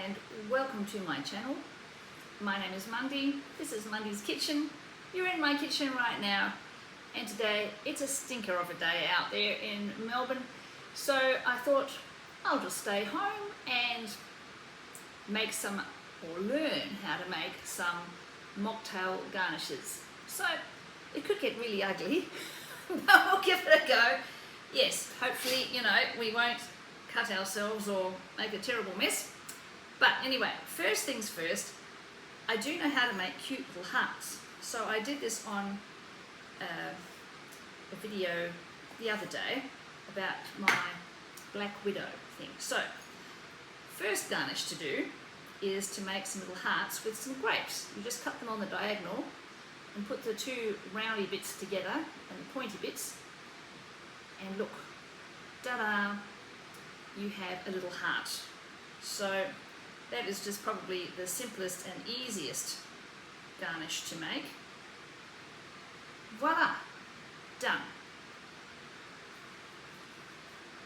and welcome to my channel. My name is Mundy. This is Mundy's Kitchen. You're in my kitchen right now, and today it's a stinker of a day out there in Melbourne, so I thought I'll just stay home and make some, or learn how to make some mocktail garnishes. So it could get really ugly, but we'll give it a go. Yes, hopefully, we won't cut ourselves or make a terrible mess. But anyway, first things first, I do know how to make cute little hearts. So I did this on a video the other day about my Black Widow thing. So, first garnish to do is to make some little hearts with some grapes. You just cut them on the diagonal and put the two roundy bits together and the pointy bits, and look, ta-da, you have a little heart. So that is just probably the simplest and easiest garnish to make. Voila, done.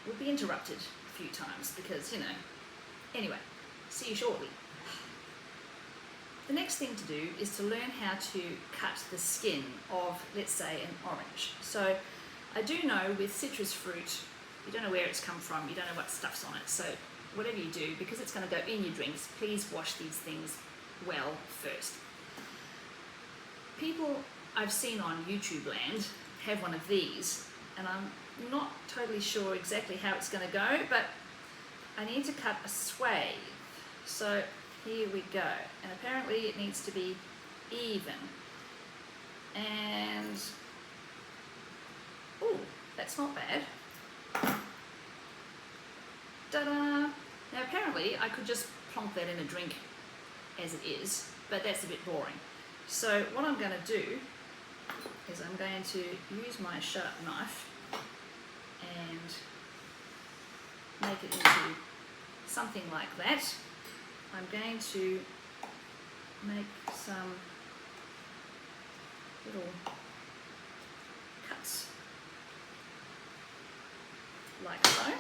We'll be interrupted a few times because, anyway, see you shortly. The next thing to do is to learn how to cut the skin of, let's say, an orange. So I do know with citrus fruit, you don't know where it's come from, you don't know what stuff's on it, so whatever you do, because it's going to go in your drinks, please wash these things well first. People I've seen on YouTube land have one of these, and I'm not totally sure exactly how it's going to go, but I need to cut a swathe. So here we go, and apparently it needs to be even. And, oh, that's not bad. Ta-da! Now apparently I could just plonk that in a drink as it is, but that's a bit boring. So what I'm going to do is I'm going to use my sharp knife and make it into something like that. I'm going to make some little cuts like so.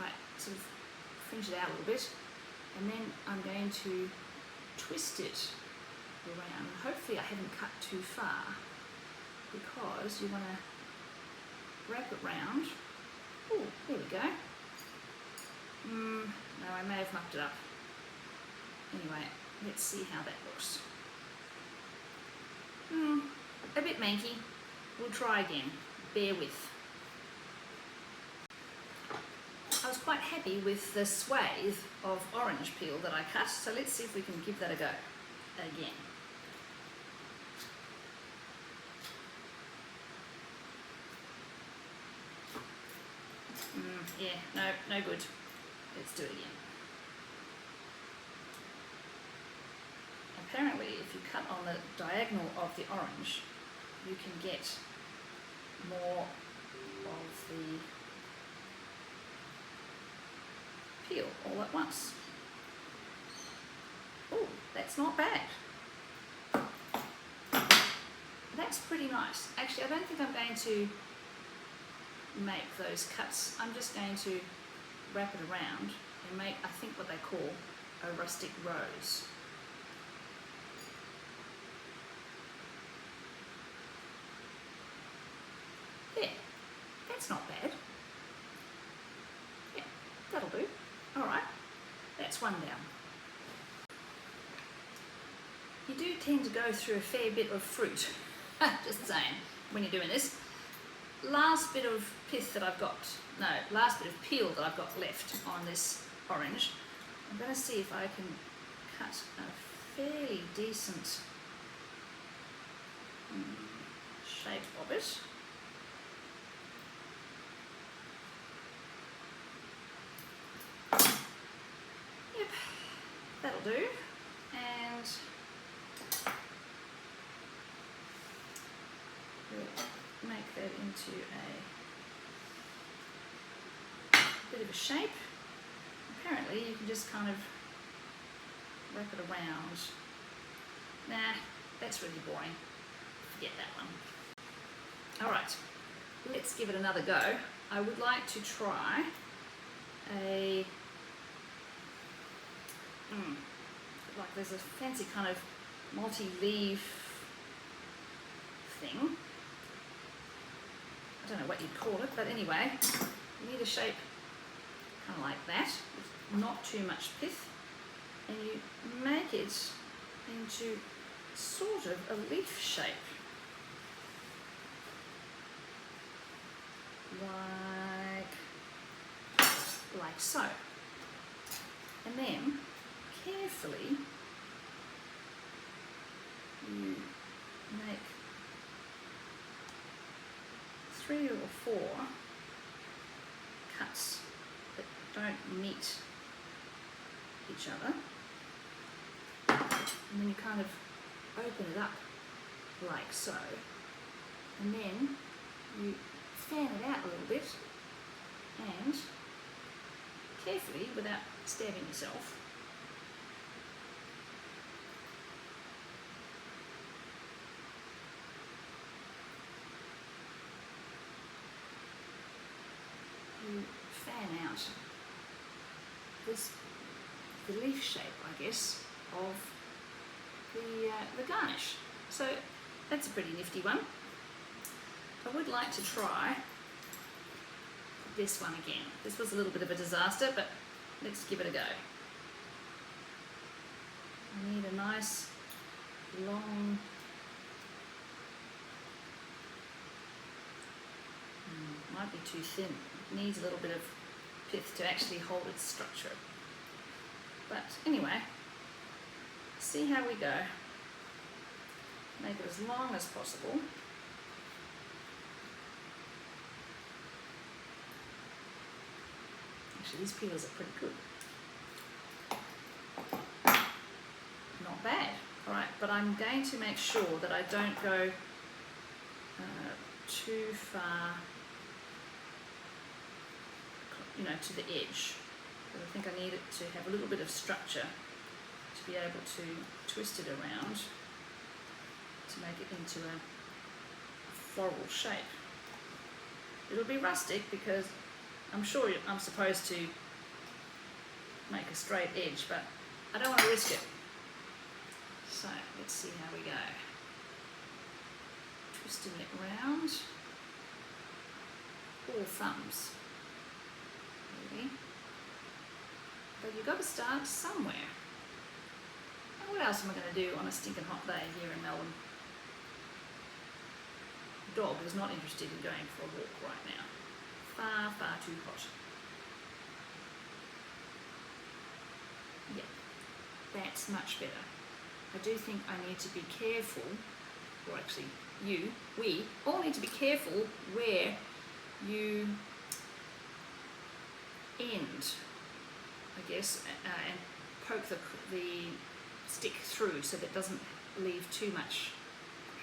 Right, sort of fringe it out a little bit, and then I'm going to twist it around. Hopefully I haven't cut too far, because you want to wrap it round. Oh, there we go. No, I may have mucked it up. Anyway, let's see how that looks. A bit manky. We'll try again. Bear with. I was quite happy with the swathe of orange peel that I cut, so let's see if we can give that a go again. Yeah, no good. Let's do it again. Apparently, if you cut on the diagonal of the orange, you can get more of the peel all at once. Oh, that's not bad. That's pretty nice. Actually, I don't think I'm going to make those cuts. I'm just going to wrap it around and make, I think, what they call a rustic rose. There, that's not bad. Yeah, that'll do. Alright, that's one down. You do tend to go through a fair bit of fruit, just saying, when you're doing this. Last bit of pith that I've got, last bit of peel that I've got left on this orange. I'm going to see if I can cut a fairly decent shape of it. Yep, that'll do. And we'll make that into a bit of a shape. Apparently you can just kind of wrap it around. Nah, that's really boring. Forget that one. Alright, let's give it another go. I would like to try a there's a fancy kind of multi-leaf thing. I don't know what you'd call it, but anyway, you need a shape kind of like that, with not too much pith, and you make it into sort of a leaf shape, like so. And then carefully you make 3 or 4 cuts that don't meet each other, and then you kind of open it up like so, and then you fan it out a little bit, and carefully, without stabbing yourself, you fan out the leaf shape, I guess, of the garnish. So that's a pretty nifty one. I would like to try this one again. This was a little bit of a disaster, but let's give it a go. I need a nice long might be too thin. It needs a little bit of pith to actually hold its structure. But anyway, see how we go. Make it as long as possible. Actually, these peelers are pretty good. Not bad. All right, but I'm going to make sure that I don't go too far, to the edge. But I think I need it to have a little bit of structure to be able to twist it around to make it into a floral shape. It'll be rustic because I'm sure I'm supposed to make a straight edge, but I don't want to risk it. So let's see how we go. Twisting it round. All thumbs, really. But you've got to start somewhere. And what else am I going to do on a stinking hot day here in Melbourne? Dog is not interested in going for a walk right now. Far, far too hot. Yeah, that's much better. I do think I need to be careful, or actually we all need to be careful where you end, I guess, and poke the stick through so that it doesn't leave too much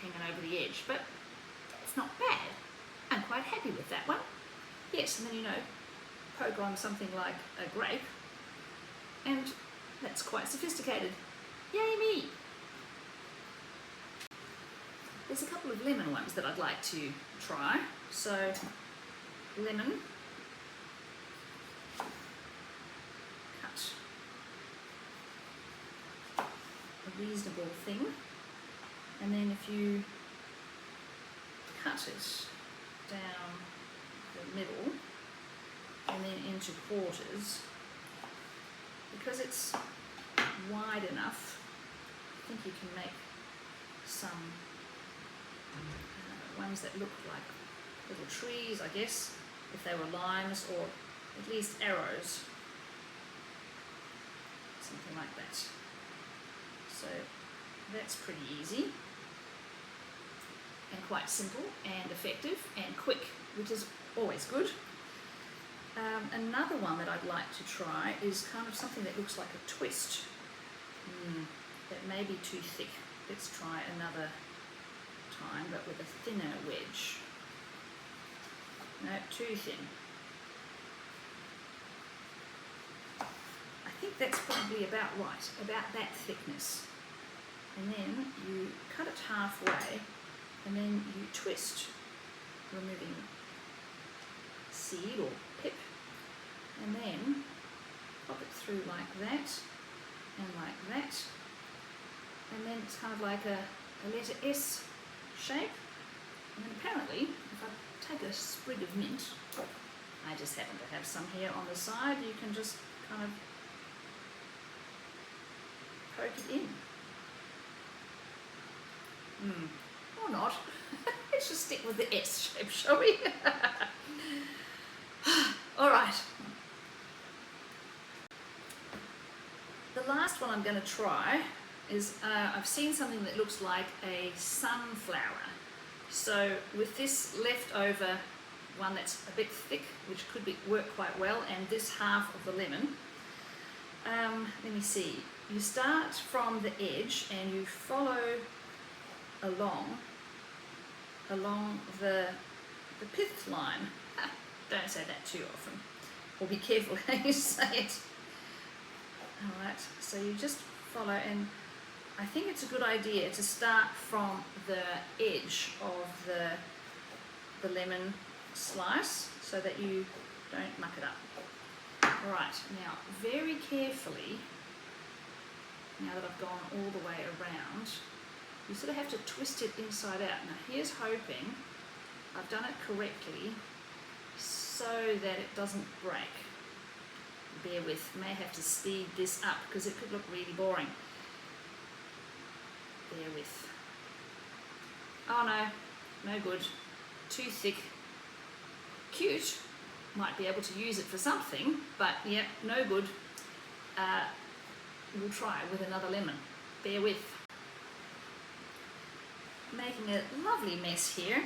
hanging over the edge. But it's not bad. I'm quite happy with that one. Yes, and then poke on something like a grape, and that's quite sophisticated. Yay me! There's a couple of lemon ones that I'd like to try. So, lemon, cut a reasonable thing, and then if you cut it down the middle and then into quarters, because it's wide enough, I think you can make some ones that look like little trees, I guess, if they were limes, or at least arrows, something like that. So that's pretty easy and quite simple and effective and quick, which is always good. Another one that I'd like to try is kind of something that looks like a twist. That may be too thick. Let's try another time, but with a thinner wedge. No, too thin. I think that's probably about right, about that thickness. And then you cut it halfway, and then you twist, removing seed or pip, and then pop it through like that, and like that, and then it's kind of like a letter S shape. And then apparently, if I take a sprig of mint, I just happen to have some here on the side, you can just kind of poke it in. Or not. Let's just stick with the S shape, shall we? All right. The last one I'm going to try is, I've seen something that looks like a sunflower. So with this leftover one that's a bit thick, which could work quite well, and this half of the lemon, let me see. You start from the edge and you follow along the pith line. Don't say that too often, or be careful how you say it. Alright, so you just follow, and I think it's a good idea to start from the edge of the lemon slice so that you don't muck it up. Alright, now very carefully, now that I've gone all the way around, you sort of have to twist it inside out. Now here's hoping I've done it correctly so that it doesn't break. Bear with, may have to speed this up because it could look really boring. Bear with. Oh no, no good. Too thick. Cute, might be able to use it for something, but yeah, no good. We'll try with another lemon. Bear with. Making a lovely mess here.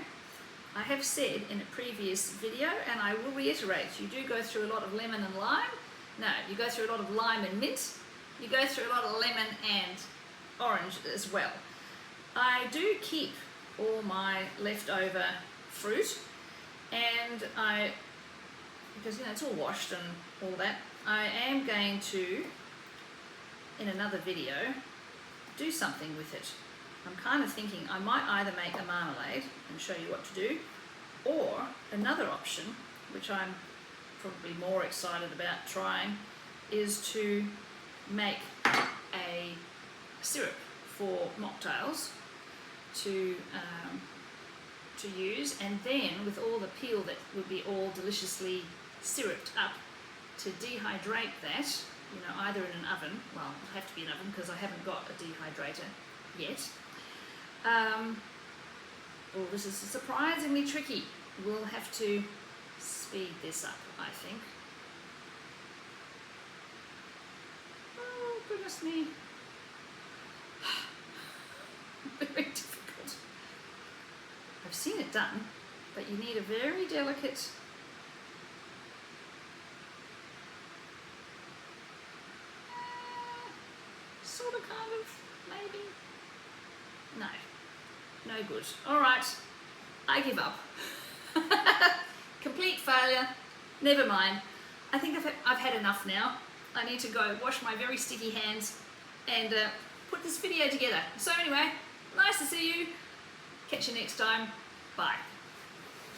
I have said in a previous video, and I will reiterate, you do go through a lot of lemon and lime. No, you go through a lot of lime and mint. You go through a lot of lemon and orange as well. I do keep all my leftover fruit, and because you know it's all washed and all that, I am going to, in another video, do something with it. I'm kind of thinking I might either make a marmalade and show you what to do, or another option, which I'm probably more excited about trying, is to make a syrup for mocktails to use, and then with all the peel that would be all deliciously syruped up, to dehydrate that, you know, either in an oven, well, it'll have to be an oven because I haven't got a dehydrator yet. Oh, this is surprisingly tricky. We'll have to speed this up, I think. Oh, goodness me. Very difficult. I've seen it done, but you need a very delicate sort of, kind of, maybe. No, no good. All right, I give up. Complete failure. Never mind. I think I've had enough now. I need to go wash my very sticky hands and put this video together. So anyway, nice to see you. Catch you next time. Bye.